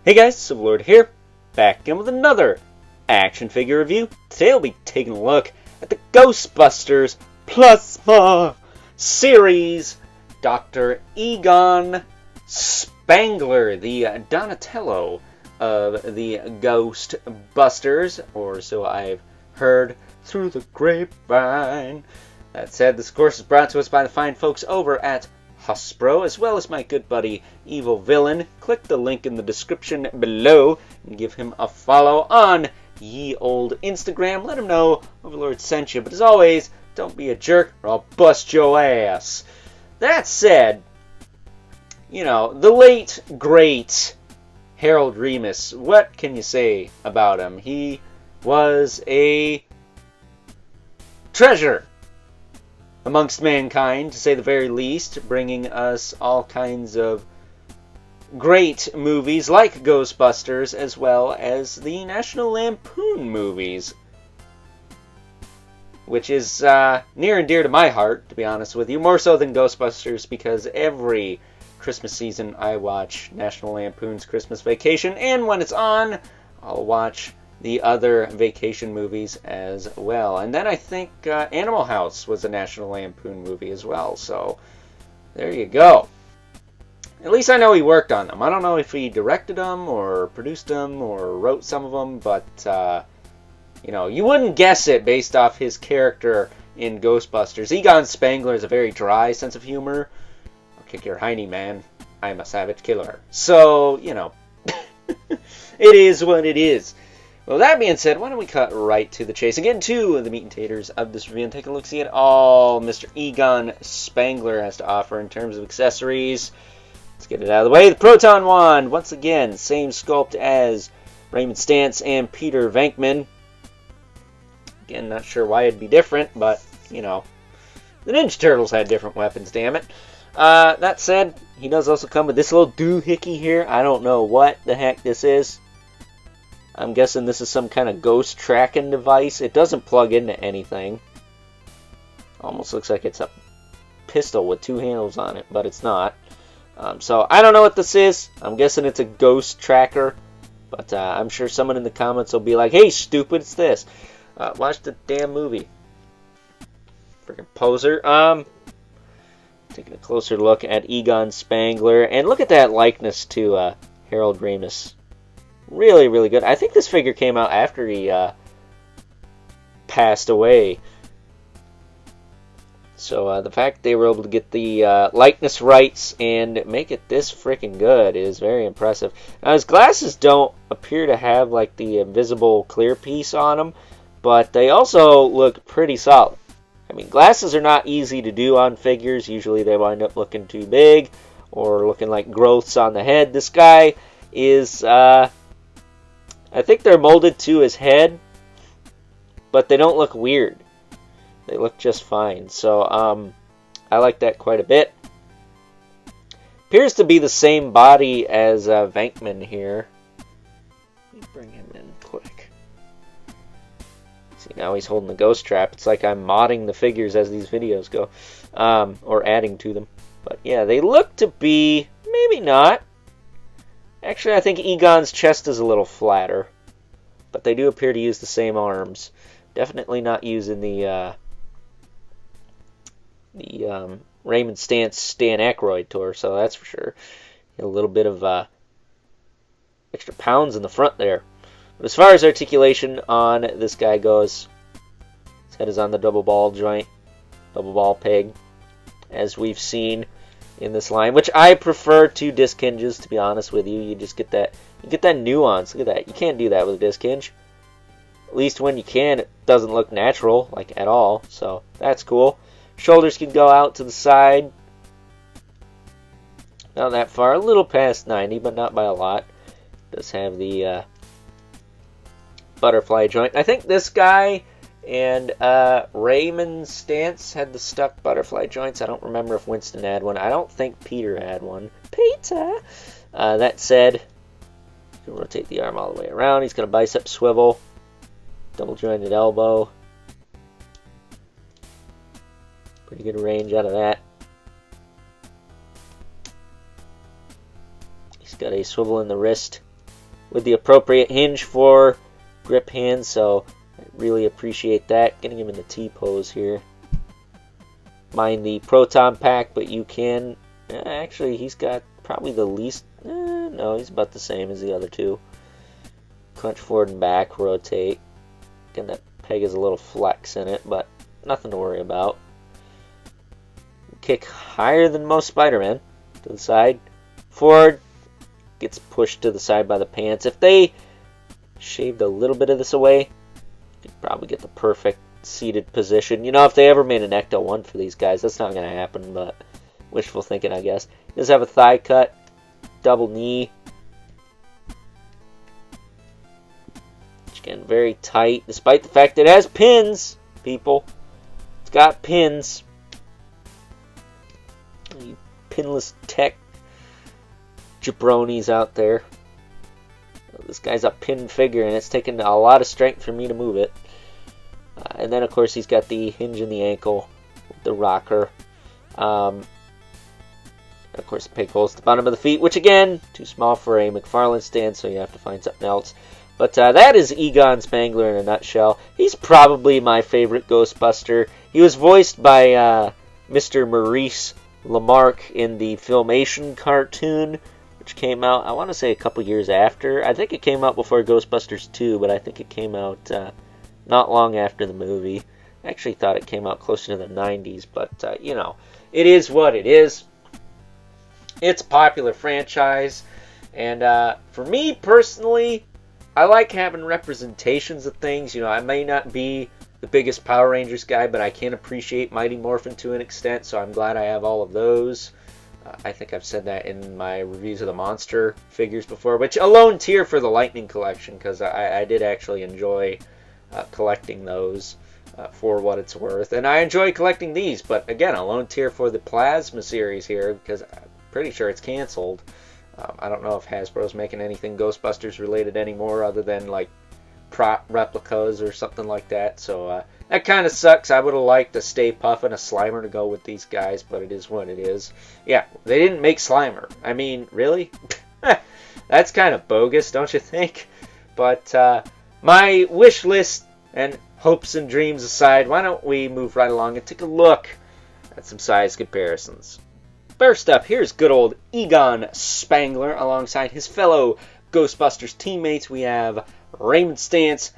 Hey guys, Civilord here, back again with another action figure review. Today I'll be taking a look at the Ghostbusters Plasma series, Dr. Egon Spangler, the Donatello of the Ghostbusters, or so I've heard through the grapevine. That said, this course is brought to us by the fine folks over at Hasbro, as well as my good buddy Evil Villain. Click the link in the description below and give him a follow on ye old Instagram. Let him know Overlord sent you. But as always, don't be a jerk or I'll bust your ass. That said, you know, the late, great Harold Ramis, what can you say about him? He was a treasure amongst mankind, to say the very least, bringing us all kinds of great movies like Ghostbusters, as well as the National Lampoon movies, which is near and dear to my heart, to be honest with you, more so than Ghostbusters, because every Christmas season I watch National Lampoon's Christmas Vacation, and when it's on, I'll watch the other vacation movies as well. And then I think Animal House was a National Lampoon movie as well, so there you go. At least I know he worked on them. I don't know if he directed them or produced them or wrote some of them, but you know, you wouldn't guess it based off his character in Ghostbusters. Egon Spangler has a very dry sense of humor. I'll kick your hiney, man. I'm a savage killer. So, you know, it is what it is. Well, that being said, why don't we cut right to the chase and get into the meat and taters of this review and take a look-see at all Mr. Egon Spangler has to offer in terms of accessories. Let's get it out of the way. The Proton Wand, once again, same sculpt as Raymond Stantz and Peter Venkman. Again, not sure why it'd be different, but, you know, the Ninja Turtles had different weapons, damn it. That said, he does also come with this little doohickey here. I don't know what the heck this is. I'm guessing this is some kind of ghost tracking device. It doesn't plug into anything. Almost looks like it's a pistol with two handles on it, but it's not. So I don't know what this is. I'm guessing it's a ghost tracker, but I'm sure someone in the comments will be like, "Hey, stupid, it's this." Watch the damn movie. Freaking poser. Taking a closer look at Egon Spangler, and look at that likeness to Harold Ramis. Really, really good. I think this figure came out after he passed away. So the fact they were able to get the likeness rights and make it this freaking good is very impressive. Now his glasses don't appear to have like the invisible clear piece on them, but they also look pretty solid. I mean, glasses are not easy to do on figures. Usually they wind up looking too big or looking like growths on the head. This guy is... I think they're molded to his head, but they don't look weird. They look just fine. So, I like that quite a bit. Appears to be the same body as Venkman here. Let me bring him in quick. See, now he's holding the ghost trap. It's like I'm modding the figures as these videos go. Or adding to them. But yeah, they look to be, maybe not. Actually, I think Egon's chest is a little flatter, but they do appear to use the same arms. Definitely not using the Raymond Stantz Stan Aykroyd torso, that's for sure. A little bit of extra pounds in the front there. But as far as articulation on this guy goes, his head is on the double ball joint, double ball peg, as we've seen in this line, which I prefer to disc hinges, to be honest with you. You just get that, nuance. Look at that. You can't do that with a disc hinge. At least when you can, it doesn't look natural, like at all. So that's cool. Shoulders can go out to the side. Not that far, a little past 90, but not by a lot. Does have the butterfly joint. I think this guy and Raymond Stantz had the stuck butterfly joints. I don't remember if Winston had one. I don't think Peter had one. Peter! That said, you can rotate the arm all the way around. He's got a bicep swivel. Double jointed elbow. Pretty good range out of that. He's got a swivel in the wrist. with the appropriate hinge for grip hands, so I really appreciate that. Getting him in the T-pose here. Mind the proton pack, but you can... actually, he's got probably the least... no, he's about the same as the other two. Crunch forward and back, rotate. Again, that peg has a little flex in it, but nothing to worry about. Kick higher than most Spider-Man. To the side. Forward. Gets pushed to the side by the pants. If they shaved a little bit of this away, you'd probably get the perfect seated position. You know, if they ever made an Ecto 1 for these guys, that's not going to happen, but wishful thinking, I guess. He does have a thigh cut. Double knee. Again, very tight, despite the fact it has pins, people. It's got pins. You pinless tech jabronis out there. This guy's a pin figure, and it's taken a lot of strength for me to move it. And then, of course, he's got the hinge in the ankle, the rocker. Of course, the peg holes at the bottom of the feet, which, again, too small for a McFarlane stand, so you have to find something else. But that is Egon Spangler in a nutshell. He's probably my favorite Ghostbuster. He was voiced by Mr. Maurice LaMarche in the Filmation cartoon, which came out, I want to say, a couple years after. I think it came out before Ghostbusters 2, but I think it came out not long after the movie. I actually thought it came out closer to the 90s, but, you know, it is what it is. It's a popular franchise, and for me personally, I like having representations of things. You know, I may not be the biggest Power Rangers guy, but I can appreciate Mighty Morphin to an extent, so I'm glad I have all of those. I think I've said that in my reviews of the monster figures before, which a lone tier for the Lightning collection, because I did actually enjoy collecting those for what it's worth. And I enjoy collecting these, but again, a lone tier for the Plasma series here, because I'm pretty sure it's canceled. I don't know if Hasbro's making anything Ghostbusters related anymore other than like prop replicas or something like that. So that kind of sucks. I would have liked a Stay Puft and a Slimer to go with these guys, but it is what it is. Yeah, they didn't make Slimer. I mean, really? That's kind of bogus, don't you think? But my wish list and hopes and dreams aside, why don't we move right along and take a look at some size comparisons. First up, here's good old Egon Spangler alongside his fellow Ghostbusters teammates. We have Raymond Stantz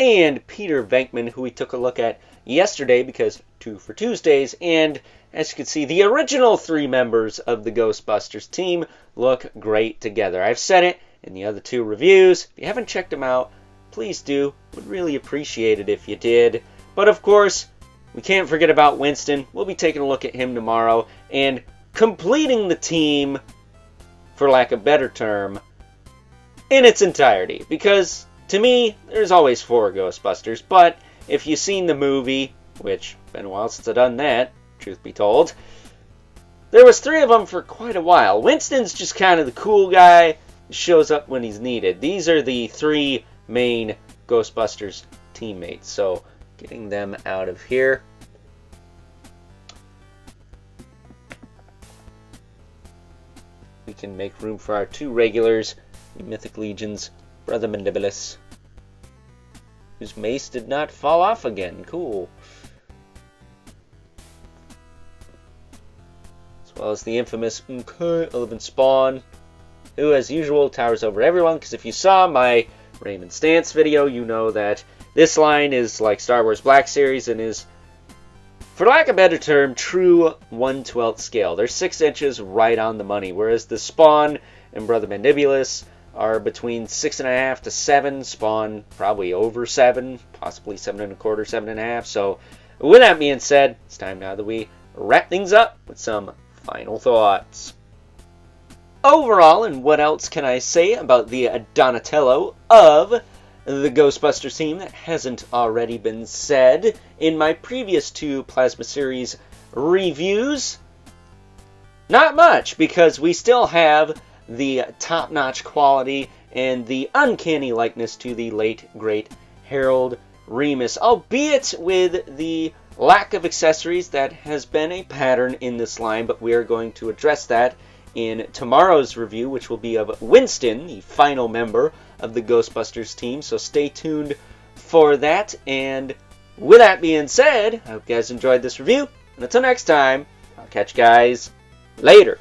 and Peter Venkman, who we took a look at yesterday because 2 for Tuesdays. And as you can see, the original 3 members of the Ghostbusters team look great together. I've said it in the other 2 reviews. If you haven't checked them out, please do. Would really appreciate it if you did. But of course, we can't forget about Winston. We'll be taking a look at him tomorrow and completing the team, for lack of a better term, in its entirety. Because, to me, there's always 4 Ghostbusters, but if you've seen the movie, which, been a while since I've done that, truth be told, there was 3 of them for quite a while. Winston's just kind of the cool guy, shows up when he's needed. These are the 3 main Ghostbusters teammates, so getting them out of here. We can make room for our 2 regulars, the Mythic Legion's Brother Mandibulus, whose mace did not fall off again. Cool. As well as the infamous 11 Spawn, who, as usual, towers over everyone, because if you saw my Raymond Stantz video, you know that this line is like Star Wars Black Series and is, for lack of a better term, true 1/12 scale. They're 6 inches right on the money, whereas the Spawn and Brother Mandibulus are between 6.5 to 7. Spawn probably over 7, possibly 7 1/4, 7.5. So, with that being said, it's time now that we wrap things up with some final thoughts. Overall, and what else can I say about the Donatello of the Ghostbusters team that hasn't already been said in my previous 2 Plasma Series reviews? Not much, because we still have the top-notch quality and the uncanny likeness to the late, great Harold Ramis, albeit with the lack of accessories that has been a pattern in this line, but we are going to address that in tomorrow's review, which will be of Winston, the final member of the Ghostbusters team. So stay tuned for that. And with that being said, I hope you guys enjoyed this review. And until next time, I'll catch you guys later.